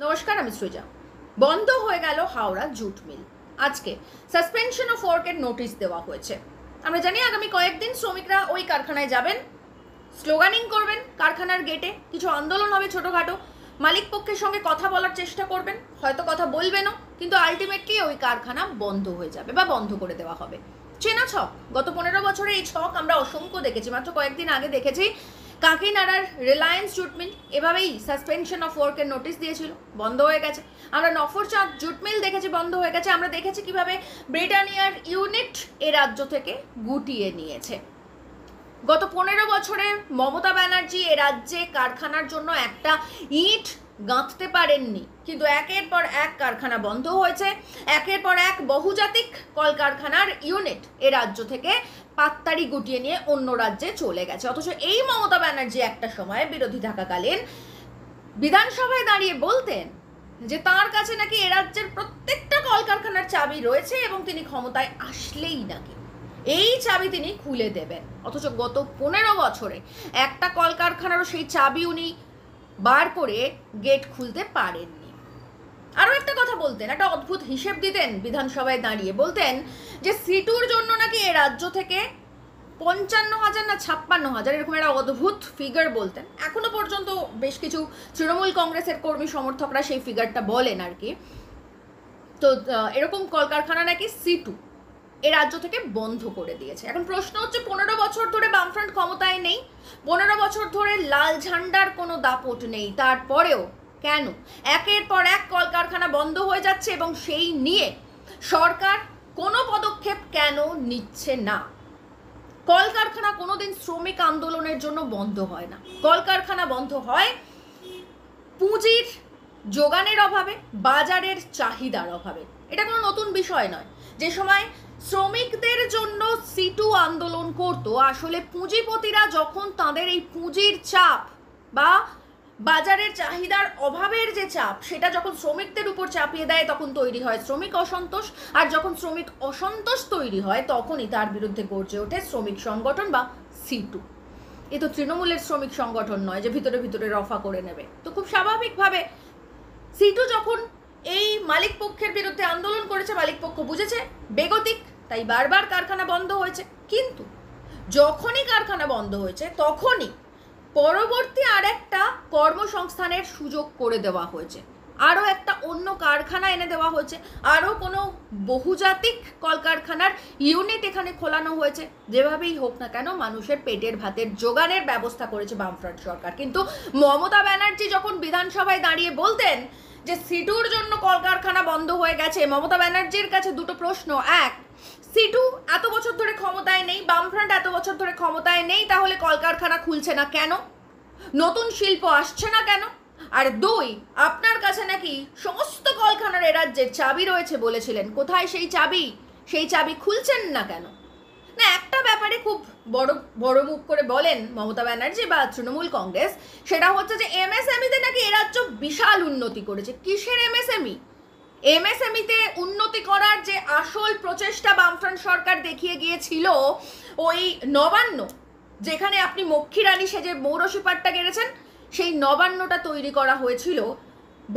নমস্কার, আমি সৃজা। বন্ধ হয়ে গেল হাওড়া জুট মিল। আজকে সাসপেনশন অফ ওয়ার্কের নোটিশ দেওয়া হয়েছে। আমরা জানি আগামী কয়েকদিন শ্রমিকরা ওই কারখানায় যাবেন, স্লোগানিং করবেন, কারখানার গেটে কিছু আন্দোলন হবে ছোটোখাটো, মালিক পক্ষের সঙ্গে কথা বলার চেষ্টা করবেন, হয়তো কথা বলবেনও, কিন্তু আলটিমেটলি ওই কারখানা বন্ধ হয়ে যাবে বা বন্ধ করে দেওয়া হবে। চেনা ছক, গত 15 বছরে এই ছক আমরা অসংখ্য দেখেছি। মাত্র কয়েকদিন আগে দেখেছি কাকিনাড়ার রিলায়েন্স জুট মিল এভাবেই সাসপেনশন অফ ওয়ার্কের নোটিশ দিয়েছিল, বন্ধ হয়ে গেছে। আমরা নফরচাঁদ জুট মিল দেখেছি, বন্ধ হয়ে গেছে। আমরা দেখেছি কিভাবে ব্রিটানিয়ার ইউনিট এ রাজ্য থেকে গুটিয়ে নিয়েছে। গত 15 বছরে মমতা ব্যানার্জি এ রাজ্যে কারখানার জন্য একটা ইট গাঁথতে পারেননি, কিন্তু একের পর এক কারখানা বন্ধ হয়েছে, একের পর এক বহুজাতিক কলকারখানার ইউনিট এ রাজ্য থেকে পাত্তারি গুটিয়ে নিয়ে অন্য রাজ্যে চলে গেছে। অথচ এই মমতা ব্যানার্জি একটা সময় বিরোধী থাকাকালীন বিধানসভায় দাঁড়িয়ে বলতেন যে তার কাছে নাকি এ রাজ্যের প্রত্যেকটা কলকারখানার চাবি রয়েছে এবং তিনি ক্ষমতায় আসলেই নাকি এই চাবি তিনি খুলে দেবেন। অথচ গত 15 বছরে একটা কলকারখানারও সেই চাবি উনি বার করে গেট খুলতে পারেননি। আরও একটা কথা বলতেন, একটা অদ্ভুত হিসেব দিতেন বিধানসভায় দাঁড়িয়ে, বলতেন যে সিটুর জন্য নাকি এ রাজ্য থেকে 55,000 না 56,000 এরকম একটা অদ্ভুত ফিগার বলতেন। এখনো পর্যন্ত বেশ কিছু তৃণমূল কংগ্রেসের কর্মী সমর্থকরা সেই ফিগারটা বলেন আর কি। তো এরকম কলকারখানা নাকি সিটু এ রাজ্য থেকে বন্ধ করে দিয়েছে। এখন প্রশ্ন হচ্ছে, 15 বছর ধরে বামফ্রন্ট ক্ষমতায় নেই, 15 বছর ধরে লাল ঝান্ডার কোনো দাপট নেই, তারপরেও কেন একের পর এক কলকারখানা বন্ধ হয়ে যাচ্ছে এবং সেই নিয়ে সরকার কোনো পদক্ষেপ কেন নিচ্ছে না? কলকারখানা কোনোদিন শ্রমিক আন্দোলনের জন্য বন্ধ হয় না। কলকারখানা বন্ধ হয় পুঁজির যোগানের অভাবে, বাজারের চাহিদার অভাবে। এটা কোনো নতুন বিষয় নয়। যে সময় শ্রমিকদের জন্য সিটু আন্দোলন করতো, আসলে পুঁজিপতিরা যখন তাদের এই পুঁজির চাপ বা বাজারের চাহিদার অভাবের যে চাপ সেটা যখন শ্রমিকদের উপর চাপিয়ে দেয়, তখন তৈরি হয় শ্রমিক অসন্তোষ। আর যখন শ্রমিক অসন্তোষ তৈরি হয়, তখনই তার বিরুদ্ধে গর্জে ওঠে শ্রমিক সংগঠন বা সিটু। এ তো তৃণমূলের শ্রমিক সংগঠন নয় যে ভিতরে ভিতরে রফা করে নেবে। তো খুব স্বাভাবিকভাবে সিটু যখন এই মালিক পক্ষের বিরুদ্ধে আন্দোলন করেছে, মালিক পক্ষ বুঝেছে বেগতিক, তাই বারবার কারখানা বন্ধ হয়েছে। কিন্তু যখনই কারখানা বন্ধ হয়েছে, তখনই পরবর্তী আর একটা কর্মসংস্থানের সুযোগ করে দেওয়া হয়েছে, আরও একটা অন্য কারখানা এনে দেওয়া হয়েছে, আরও কোনো বহুজাতিক কলকারখানার ইউনিট এখানে খোলানো হয়েছে। যেভাবেই হোক না কেন মানুষের পেটের ভাতের জোগানের ব্যবস্থা করেছে বামফ্রন্ট সরকার। কিন্তু মমতা ব্যানার্জি যখন বিধানসভায় দাঁড়িয়ে বলতেন যে সিটুর জন্য কলকারখানা বন্ধ হয়ে গেছে, মমতা ব্যানার্জির কাছে দুটো প্রশ্ন। এক, সিটু এত বছর ধরে ক্ষমতায় নেই, বামফ্রন্ট এত বছর ধরে ক্ষমতায় নেই, তাহলে কলকারখানা খুলছে না কেন? নতুন শিল্প আসছে না কেন? আর দুই, আপনার কাছে নাকি সমস্ত কলকারখানার এ রাজ্যের চাবি রয়েছে বলেছিলেন, কোথায় সেই চাবি? সেই চাবি খুলছেন না কেন? না, একটা ব্যাপারে খুব বড় মুখ করে বলেন মমতা ব্যানার্জি বা তৃণমূল কংগ্রেস, সেটা হচ্ছে যে এমএসএমইতে নাকি এ রাজ্য বিশাল উন্নতি করেছে। কিসের এমএসএমই? এমএসএমইতে উন্নতি করার যে আসল প্রচেষ্টা বামফ্রন্ট সরকার দেখিয়ে গিয়েছিল, ওই নবান্ন, যেখানে আপনি মক্ষী রানী সেজে মৌরসী পাট্টা গেড়েছেন, সেই নবান্নটা তৈরি করা হয়েছিল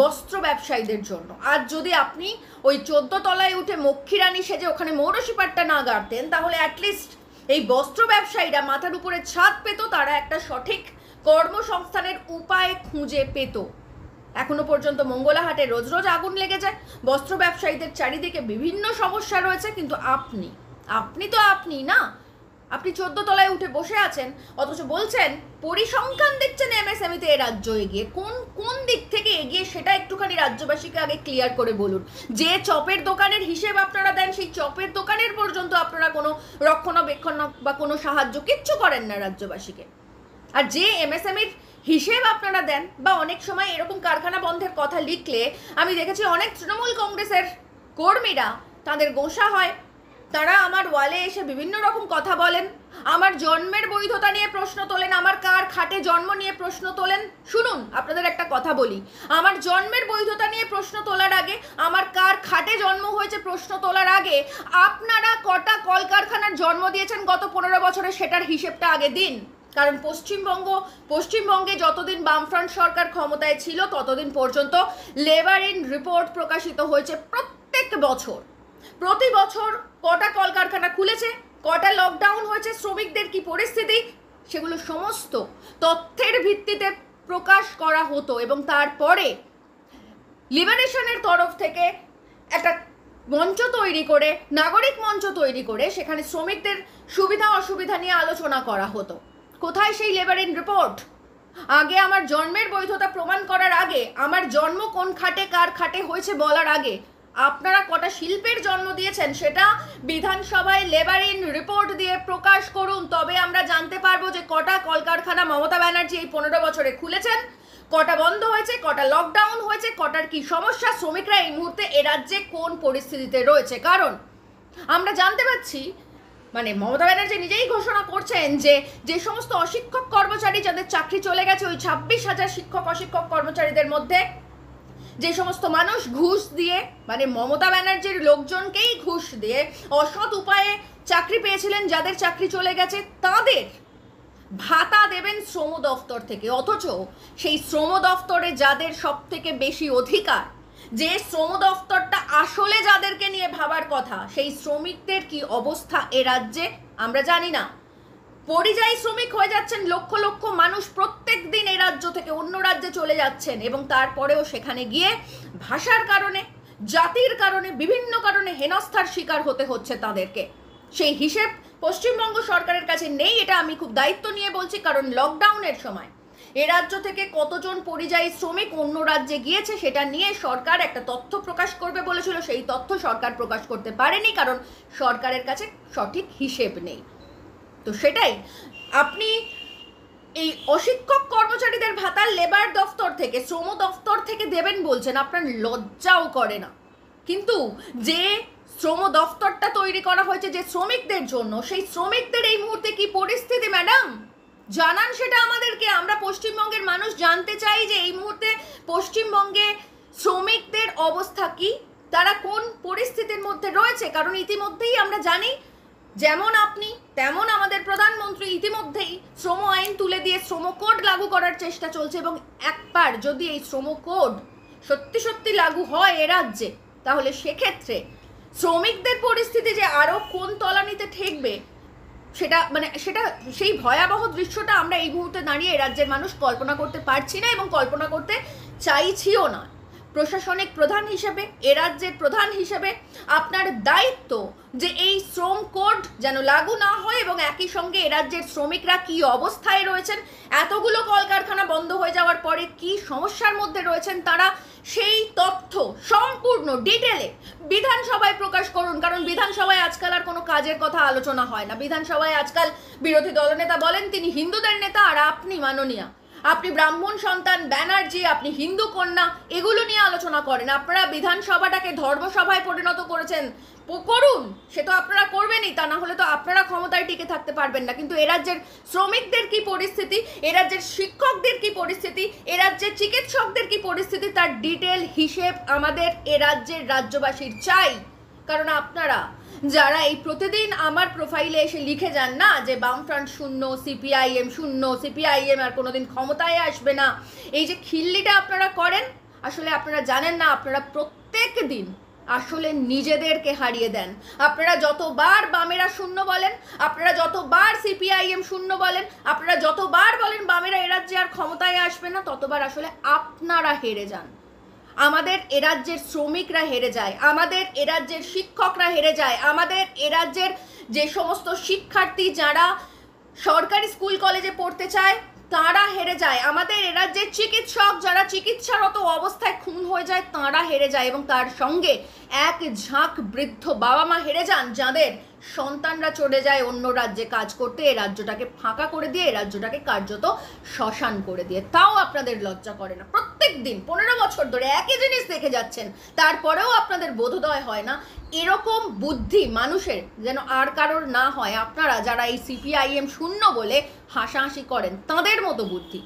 বস্ত্র ব্যবসায়ীদের জন্য। আর যদি আপনি ওই 14 তলায় উঠে মক্ষী রানী সেজে ওখানে মৌরসী পাট্টা না গাড়তেন, তাহলে অ্যাটলিস্ট এই বস্ত্র ব্যবসায়ীরা মাথার উপরে ছাদ পেত, তারা একটা সঠিক কর্মসংস্থানের উপায় খুঁজে পেত। এখনো পর্যন্ত মঙ্গলাহাটে রোজ রোজ আগুন লেগে যায়, বস্ত্র ব্যবসায়ীদের চারিদিকে বিভিন্ন সমস্যা রয়েছে, কিন্তু আপনি তো আপনি না, আপনি 14 তলায় উঠে বসে আছেন, অথচ বলছেন পরিসংখ্যান দেখছেন এমএসএমইতে এ রাজ্য এগিয়ে। কোন দিক থেকে এগিয়ে সেটা একটুখানি রাজ্যবাসীকে আগে ক্লিয়ার করে বলুন। যে চপের দোকানের হিসেব আপনারা দেন, সেই চপের দোকানের পর্যন্ত আপনারা কোনো রক্ষণাবেক্ষণ বা কোনো সাহায্য কিচ্ছু করেন না রাজ্যবাসীকে। আর যে এমএসএমইর হিসেব আপনারা দেন, বা অনেক সময় এরকম কারখানা বন্ধের কথা লিখলে আমি দেখেছি অনেক তৃণমূল কংগ্রেসের কর্মীরা, তাদের গোঁসা হয়, তারা আমার ওয়ালে এসে বিভিন্ন রকম কথা বলেন, আমার জন্মের বৈধতা নিয়ে প্রশ্ন তোলেন, আমার কার খাটে জন্ম নিয়ে প্রশ্ন তোলেন। শুনুন, আপনাদের একটা কথা বলি, আমার জন্মের বৈধতা নিয়ে প্রশ্ন তোলার আগে, আমার কার খাটে জন্ম হয়েছে প্রশ্ন তোলার আগে, আপনারা কটা কলকারখানার জন্ম দিয়েছেন গত 15 বছরে সেটার হিসেবটা আগে দিন। কারণ পশ্চিমবঙ্গে যতদিন বামফ্রন্ট সরকার ক্ষমতায় ছিল ততদিন পর্যন্ত লেবার ইন রিপোর্ট প্রকাশিত হয়েছে প্রত্যেক বছর। প্রতি বছর কটা কলকারখানা খুলেছে, কটা লকডাউন হয়েছে, শ্রমিকদের কি পরিস্থিতি, সেগুলো সমস্ত তথ্যের ভিত্তিতে প্রকাশ করা হতো। এবং তারপরে লিবারেশনের তরফ থেকে একটা মঞ্চ তৈরি করে, নাগরিক মঞ্চ তৈরি করে সেখানে শ্রমিকদের সুবিধা অসুবিধা নিয়ে আলোচনা করা হতো। কোথায় সেই লেবার ইন রিপোর্ট? আগে আমার জন্মের বৈধতা প্রমাণ করার আগে, আমার জন্ম কোন খাটে কার খাটে হয়েছে বলার আগে আপনারা কটা শিল্পের জন্ম দিয়েছেন সেটা বিধানসভায় লেবার ইন রিপোর্ট দিয়ে প্রকাশ করুন। তবে আমরা জানতে পারবো যে কটা কলকারখানা মমতা ব্যানার্জি এই 15 বছরে খুলেছেন, কটা বন্ধ হয়েছে, কটা লকডাউন হয়েছে, কটার কি সমস্যা, শ্রমিকরা এই মুহূর্তে এ রাজ্যে কোন পরিস্থিতিতে রয়েছে। কারণ আমরা জানতে পাচ্ছি, মানে মমতা ব্যানার্জি নিজেই ঘোষণা করছেন যে সমস্ত অশিক্ষক কর্মচারী যাদের চাকরি চলে গেছে, ওই 26,000 শিক্ষক অশিক্ষক কর্মচারীদের মধ্যে যে সমস্ত মানুষ ঘুষ দিয়ে, মানে মমতা ব্যানার্জির লোকজনকেই ঘুষ দিয়ে অসৎ উপায়ে চাকরি পেয়েছিলেন, যাদের চাকরি চলে গেছে তাদের ভাতা দেবেন শ্রম দফতর থেকে। অথচ সেই শ্রম দফতরে যাদের সব থেকে বেশি অধিকার, যে শ্রম দফতরটা আসলে যাদেরকে নিয়ে ভাবার কথা, সেই শ্রমিকদের কি অবস্থা এ রাজ্যে আমরা জানি না। পরিযায়ী শ্রমিক হয়ে যাচ্ছেন লক্ষ লক্ষ মানুষ, প্রত্যেক দিন এই রাজ্য থেকে অন্য রাজ্যে চলে যাচ্ছেন এবং তারপরেও সেখানে গিয়ে ভাষার কারণে, জাতির কারণে, বিভিন্ন কারণে হেনস্থার শিকার হতে হচ্ছে তাদেরকে। সেই হিসেব পশ্চিমবঙ্গ সরকারের কাছে নেই, এটা আমি খুব দায়িত্ব নিয়ে বলছি। কারণ লকডাউনের সময় এ রাজ্য থেকে কতজন পরিযায়ী শ্রমিক অন্য রাজ্যে গিয়েছে সেটা নিয়ে সরকার একটা তথ্য প্রকাশ করবে বলেছিল, সেই তথ্য সরকার প্রকাশ করতে পারেনি, কারণ সরকারের কাছে সঠিক হিসেব নেই। তো সেটাই আপনি এই অশিক্ষক কর্মচারীদের ভাতা লেবার দফতর থেকে, শ্রম দফতর থেকে দেবেন বলছেন, আপনার লজ্জাও করে না। কিন্তু যে শ্রম দফতরটা তৈরি করা হয়েছে যে শ্রমিকদের জন্য, সেই শ্রমিকদের এই মুহূর্তে কি পরিস্থিতি ম্যাডাম জানান সেটা আমাদেরকে। আমরা পশ্চিমবঙ্গের মানুষ জানতে চাই যে এই মুহূর্তে পশ্চিমবঙ্গে শ্রমিকদের অবস্থা কি, তারা কোন পরিস্থিতির মধ্যে রয়েছে। কারণ ইতিমধ্যেই আমরা জানি, যেমন আপনি তেমন আমাদের প্রধানমন্ত্রী ইতিমধ্যেই শ্রম আইন তুলে দিয়ে শ্রম কোড লাগু করার চেষ্টা চলছে। এবং একবার যদি এই শ্রম কোড সত্যি সত্যি লাগু হয় এ রাজ্যে, তাহলে সেক্ষেত্রে শ্রমিকদের পরিস্থিতি যে আরও কোন তলানিতে ঠেকবে সেটা সেই ভয়াবহ দৃশ্যটা আমরা এই মুহূর্তে দাঁড়িয়ে এ রাজ্যের মানুষ কল্পনা করতে পারছি না এবং কল্পনা করতে চাইছিও না। প্রশাসনিক প্রধান হিসেবে, এ রাজ্যের প্রধান হিসেবে আপনার দায়িত্ব যে এই শ্রম কোড যেন লাগু না হয় এবং একই সঙ্গে এ রাজ্যের শ্রমিকরা কি অবস্থায় রয়েছেন, এতগুলো কলকারখানা বন্ধ হয়ে যাওয়ার পরে কি সমস্যার মধ্যে রয়েছেন তারা, সেই তথ্য সম্পূর্ণ ডিটেলে বিধানসভায় প্রকাশ করুন। কারণ বিধানসভায় আজকাল আর কোনো কাজের কথা আলোচনা হয় না। বিধানসভায় আজকাল বিরোধী দলনেতা বলেন তিনি হিন্দুদের নেতা, আর আপনি মাননীয়া, আপনি ব্রাহ্মণ সন্তান ব্যানার্জি, আপনি হিন্দু কন্যা, এগুলো নিয়ে আলোচনা করেন। আপনারা বিধানসভাটাকে ধর্মসভায় পরিণত করেছেন, করুন, সে তো আপনারা করবেনই, তা না হলে তো আপনারা ক্ষমতায় টিকে থাকতে পারবেন না। কিন্তু এ রাজ্যের শ্রমিকদের কি পরিস্থিতি, এ রাজ্যের শিক্ষকদের কি পরিস্থিতি, এ রাজ্যের চিকিৎসকদের কি পরিস্থিতি, তার ডিটেল হিসেব আমাদের এ রাজ্যের রাজ্যবাসীর চাই। কারণ আপনারা যারা এই প্রতিদিন আমার প্রোফাইলে এসে লিখে যান না যে বামফ্রন্ট শূন্য, সিপিআইএম শূন্য, সিপিআইএম আর কোনোদিন ক্ষমতায় আসবে না, এই যে খিল্লিটা আপনারা করেন, আসলে আপনারা জানেন না আপনারা প্রত্যেক দিন আসলে নিজেদেরকে হারিয়ে দেন। আপনারা যতবার বামেরা শূন্য বলেন, আপনারা যতবার সিপিআইএম শূন্য বলেন, আপনারা যতবার বলেন বামেরা এ রাজ্যে আর ক্ষমতায় আসবে না, ততবার আসলে আপনারা হেরে যান। আমাদের এ রাজ্যের শ্রমিকরা হেরে যায়, আমাদের এ রাজ্যের শিক্ষকরা হেরে যায়, আমাদের এ রাজ্যের যে সমস্ত শিক্ষার্থী যারা সরকারি স্কুল কলেজে পড়তে চায় তারা হেরে যায়, আমাদের এ রাজ্যের চিকিৎসক যারা চিকিৎসারত অবস্থায় খুন হয়ে যায় তারা হেরে যায়, এবং তার সঙ্গে এক ঝাঁক বৃদ্ধ বাবা মা হেরে যান যাদের সন্তানরা চলে যায় অন্য রাজ্যে কাজ করতে, এ রাজ্যটাকে ফাঁকা করে দিয়ে, এ রাজ্যটাকে কার্যত শ্মশান করে দিয়ে। তাও আপনাদের লজ্জা করে না। প্রত্যেক দিন 15 বছর ধরে একই জিনিস দেখে যাচ্ছেন, তারপরেও আপনাদের বোধোদয় হয় না এরকম বুদ্ধি মানুষের যেন আর কারোর না হয়। আপনারা যারা এই সিপিআইএম শূন্য বলে হাসাহাসি করেন, তাদের মতো বুদ্ধি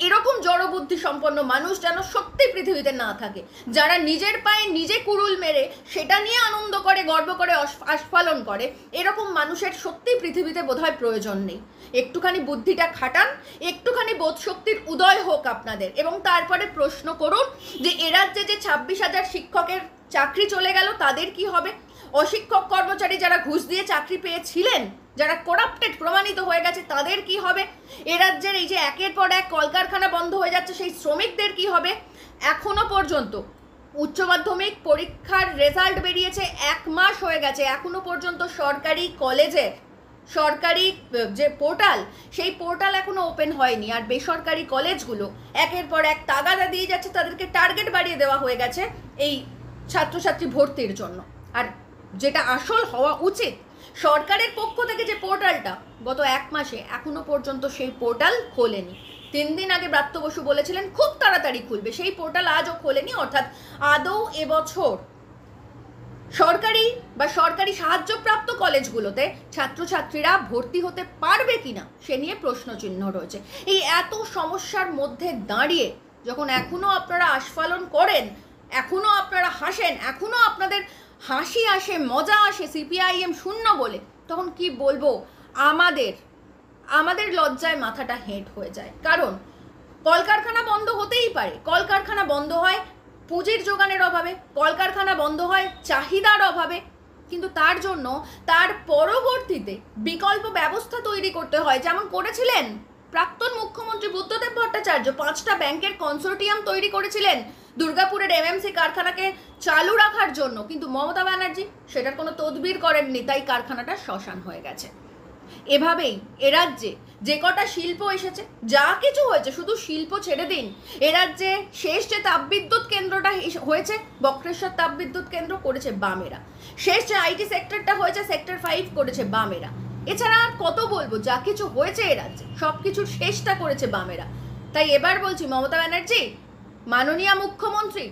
এরকম জড়বুদ্ধি সম্পন্ন মানুষ যেন সত্যি পৃথিবীতে না থাকে, যারা নিজের পায়ে নিজে কুড়ুল মেরে সেটা নিয়ে আনন্দ করে, গর্ব করে, আস্ফালন করে, এরকম মানুষের সত্যি পৃথিবীতে বোধহয় প্রয়োজন নেই। একটুখানি বুদ্ধিটা খাটান, একটুখানি বোধশক্তির উদয় হোক আপনাদের, এবং তারপরে প্রশ্ন করুন যে এ রাজ্যে যে 26,000 শিক্ষকের চাকরি চলে গেল তাদের কি হবে? অশিক্ষক কর্মচারী যারা ঘুষ দিয়ে চাকরি পেয়েছিলেন, যারা করাপ্টেড প্রমাণিত হয়ে গেছে, তাদের কি হবে? এ রাজ্যের এই যে একের পর এক কলকারখানা বন্ধ হয়ে যাচ্ছে, সেই শ্রমিকদের কি হবে? এখনো পর্যন্ত উচ্চ মাধ্যমিক পরীক্ষার রেজাল্ট বেরিয়েছে, 1 মাস হয়ে গেছে, এখনো পর্যন্ত সরকারি কলেজের সরকারি যে পোর্টাল, সেই পোর্টাল এখনো ওপেন হয়নি। আর বেসরকারি কলেজগুলো একের পর এক তাগাদা দিয়ে যাচ্ছে, তাদেরকে টার্গেট বাড়িয়ে দেওয়া হয়ে গেছে এই ছাত্রছাত্রী ভর্তির জন্য। আর যেটা আসল হওয়া উচিত, সরকারের পক্ষ থেকে যে পোর্টালটা গত 1 মাসে এখনো পর্যন্ত সেই পোর্টাল খোলেনি। 3 দিন আগে ব্রাত্য বসু বলেছিলেন খুব তাড়াতাড়ি খুলবে, সেই পোর্টাল আজও খোলেনি। অর্থাৎ আদৌ এবছর সরকারি বা সরকারি সাহায্যপ্রাপ্ত কলেজগুলোতে ছাত্রছাত্রীরা ভর্তি হতে পারবে কিনা সে নিয়ে প্রশ্নচিহ্ন রয়েছে। এই এত সমস্যার মধ্যে দাঁড়িয়ে যখন এখনো আপনারা আস্ফালন করেন, এখনো আপনারা হাসেন, এখনো আপনাদের হাসি আসে, মজা আসে সিপিআইএম শূন্য বলে, তখন কি বলবো, আমাদের লজ্জায় মাথাটা হেঁট হয়ে যায়। কারণ কলকারখানা বন্ধ হতেই পারে, কলকারখানা বন্ধ হয় পুঁজির যোগানের অভাবে, কলকারখানা বন্ধ হয় চাহিদার অভাবে, কিন্তু তার জন্য তার পরবর্তীতে বিকল্প ব্যবস্থা তৈরি করতে হয়, যেমন করেছিলেন প্রাক্তন মুখ্যমন্ত্রী বুদ্ধদেব ভট্টাচার্য। 5টা ব্যাংকের কনসোর্টিয়াম তৈরি করেছিলেন দুর্গাপুরের এমএমসি কারখানাকে চালু রাখার জন্য, কিন্তু মমতা ব্যানার্জি সেটার কোনো তদবির করেননি, তাই কারখানাটা শ্মশান হয়ে গেছে। এভাবেই এ রাজ্যে যে কটা শিল্প এসেছে, যা কিছু হয়েছে, শুধু শিল্প ছেড়ে দিন, এ রাজ্যে শেষ যে তাপবিদ্যুৎ কেন্দ্রটা হয়েছে, বক্রেশ্বর তাপবিদ্যুৎ কেন্দ্র করেছে বামেরা। শেষ যে আইটি সেক্টরটা হয়েছে, সেক্টর 5 করেছে বামেরা। এছাড়া আর কত বলবো, যা কিছু হয়েছে এ রাজ্যে সব কিছুর শেষটা করেছে বামেরা। তাই এবার বলছি মমতা ব্যানার্জি, মাননীয় মুখ্যমন্ত্রী,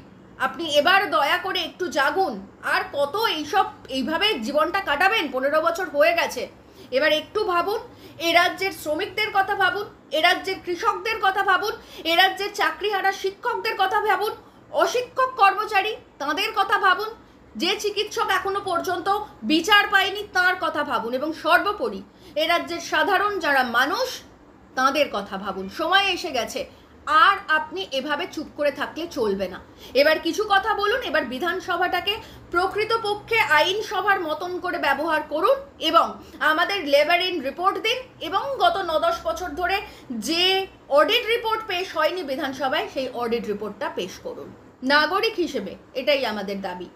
আপনি এবার দয়া করে একটু জাগুন। আর কত এইভাবে জীবনটা কাটাবেন? 15 বছর হয়ে গেছে। এবার একটু ভাবুন, এ রাজ্যের শ্রমিকদের কথা ভাবুন, এ রাজ্যের কৃষকদের কথা ভাবুন, এ রাজ্যের চাকরিহারা শিক্ষকদের কথা ভাবুন, অশিক্ষক কর্মচারী তাদের কথা ভাবুন, যে চিকিৎসক এখনো পর্যন্ত বিচার পায়নি তার কথা ভাবুন, এবং সর্বোপরি এ রাজ্যের সাধারণ যারা মানুষ তাদের কথা ভাবুন। সময় এসে গেছে, আর আপনি এভাবে চুপ করে থাকলে চলবে না। এবার কিছু কথা বলুন, এবার বিধানসভাটাকে প্রকৃতপক্ষে আইনসভার মতন করে ব্যবহার করুন, এবং আমাদের লেবার ইন রিপোর্ট দিন, এবং গত 9-10 বছর ধরে যে অডিট রিপোর্ট পেশ হয়নি বিধানসভায়, সেই অডিট রিপোর্টটা পেশ করুন। নাগরিক হিসেবে এটাই আমাদের দাবি।